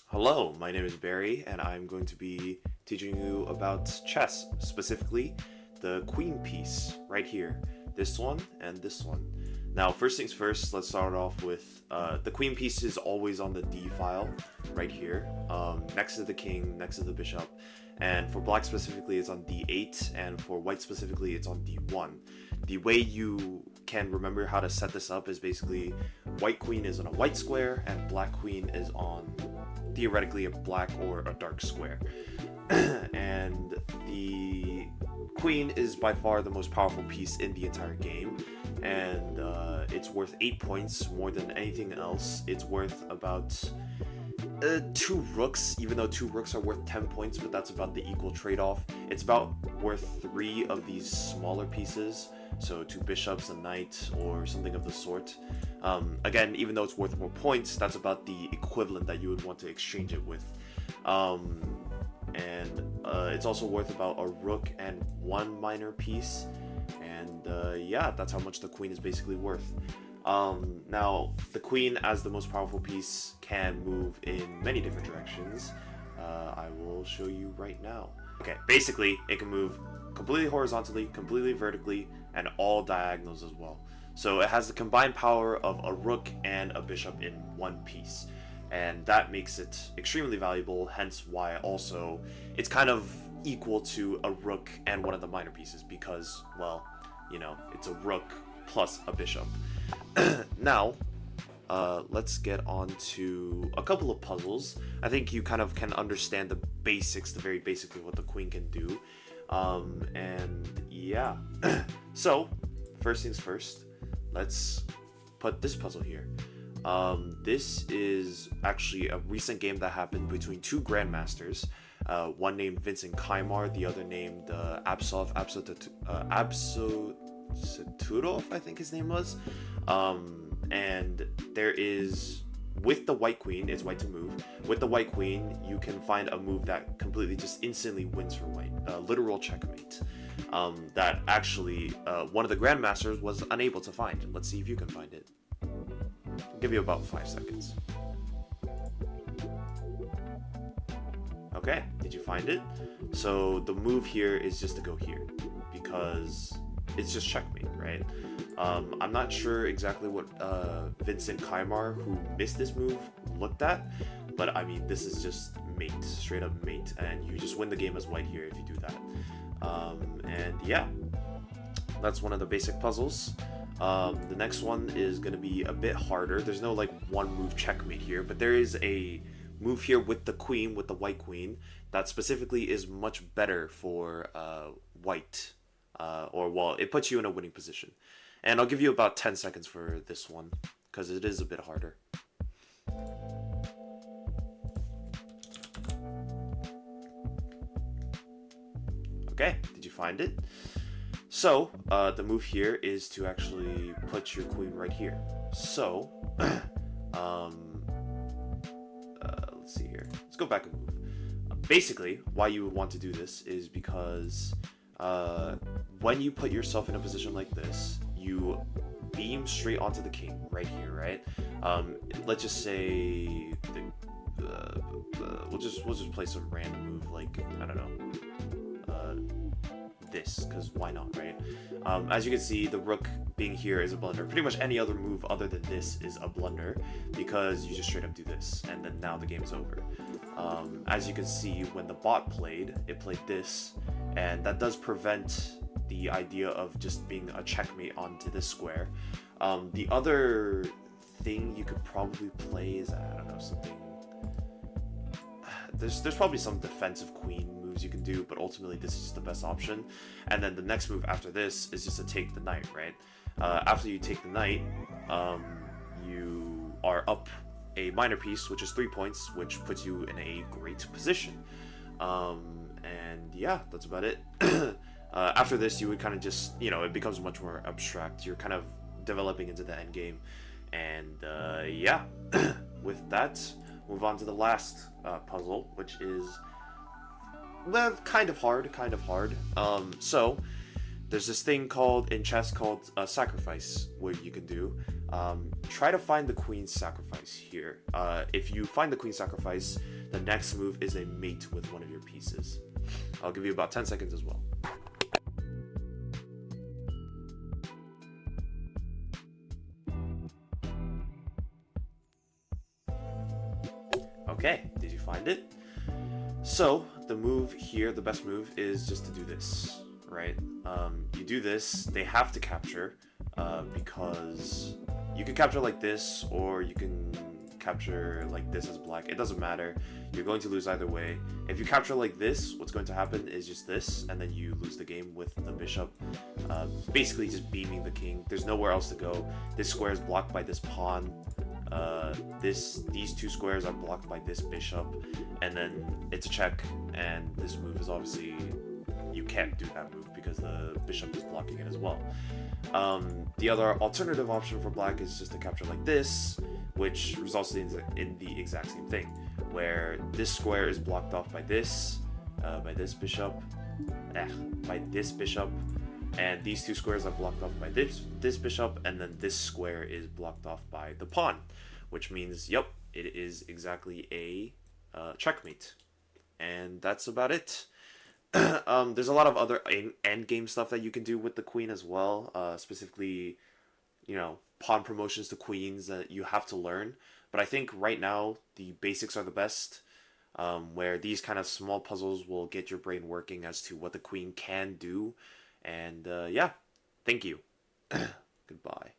Hello, my name is Barry, and I'm going to be teaching you about chess, specifically the queen piece right here. This one and this one. Now, first things first, let's start off with the queen piece is always on the D file right here, next to the king, next to the bishop. And for black specifically, it's on D8, and for white specifically, it's on D1. The way you can remember how to set this up is basically white queen is on a white square, and black queen is on theoretically a black or a dark square. And the queen is by far the most powerful piece in the entire game, and it's worth 8 points more than anything else. It's worth about 2 rooks, even though 2 rooks are worth 10 points, but that's about the equal trade-off. It's about worth 3 of these smaller pieces, so 2 bishops, a knight, or something of the sort. Again, even though it's worth more points, that's about the equivalent that you would want to exchange it with. It's also worth about a rook and 1 minor piece, and yeah, that's how much the queen is basically worth. Now, the queen, as the most powerful piece, can move in many different directions. I will show you right now. Okay, basically, it can move completely horizontally, completely vertically, and all diagonals as well. So it has the combined power of a rook and a bishop in one piece. And that makes it extremely valuable, hence why also it's kind of equal to a rook and one of the minor pieces because, well, you know, it's a rook plus a bishop. Now, let's get on to a couple of puzzles. I think you kind of can understand the basics, the very basics of what the queen can do. And yeah. So, first things first, let's put this puzzle here. This is actually a recent game that happened between 2 grandmasters. One named Vincent Kaimar, the other named Absoturov, I think his name was. And there is, with the white queen, it's white to move. With the white queen, you can find a move that completely just instantly wins for white. Literal checkmate. That actually one of the grandmasters was unable to find. Let's see if you can find it. I'll give you about 5 seconds. Okay, did you find it? So the move here is just to go here because it's just checkmate, right? I'm not sure exactly what Vincent Kaimar, who missed this move, looked at, but I mean, this is just mate, straight up mate, and you just win the game as white here if you do that. And yeah, that's one of the basic puzzles. The next one is going to be a bit harder. There's no like one move checkmate here, but there is a move here with the queen, with the white queen, that specifically is much better for white, or well, it puts you in a winning position. And I'll give you about 10 seconds for this one, because it is a bit harder. Okay, did you find it? So, the move here is to actually put your queen right here. So, let's see here. Let's go back and move. Basically, why you would want to do this is because when you put yourself in a position like this, you beam straight onto the king right here, right? Let's just say we'll just play some random move like, I don't know, this, because why not, right? As you can see, the rook being here is a blunder. Pretty much any other move other than this is a blunder because you just straight up do this, and then now the game is over. As you can see, when the bot played, it played this, and that does prevent the idea of just being a checkmate onto this square. The other thing you could probably play is, I don't know, something... There's probably some defensive queen moves you can do, but ultimately this is just the best option. And then the next move after this is just to take the knight, right? After you take the knight, you are up a minor piece, which is 3 points, which puts you in a great position. And yeah, that's about it. After this, you would kind of just, you know, it becomes much more abstract. You're kind of developing into the end game. And yeah, with that, move on to the last puzzle, which is kind of hard. So there's this thing called in chess called a sacrifice, where you can do try to find the queen's sacrifice here. If you find the queen's sacrifice, the next move is a mate with one of your pieces. I'll give you about 10 seconds as well. Okay, did you find it? So the move here, the best move, is just to do this, right? You do this, they have to capture, because you can capture like this, or you can capture like this as black. It doesn't matter. You're going to lose either way. If you capture like this, what's going to happen is just this, and then you lose the game with the bishop, basically just beaming the king. There's nowhere else to go. This square is blocked by this pawn. These two squares are blocked by this bishop, and then it's a check, and this move is obviously, you can't do that move because the bishop is blocking it as well. The other alternative option for black is just to capture like this, which results in the exact same thing, where this square is blocked off by this bishop, and these two squares are blocked off by this bishop, and then this square is blocked off by the pawn, which means, yep, it is exactly a checkmate. And that's about it. There's a lot of other end game stuff that you can do with the queen as well, specifically, pawn promotions to queens that you have to learn. But I think right now the basics are the best, where these kind of small puzzles will get your brain working as to what the queen can do. And yeah, thank you. Goodbye.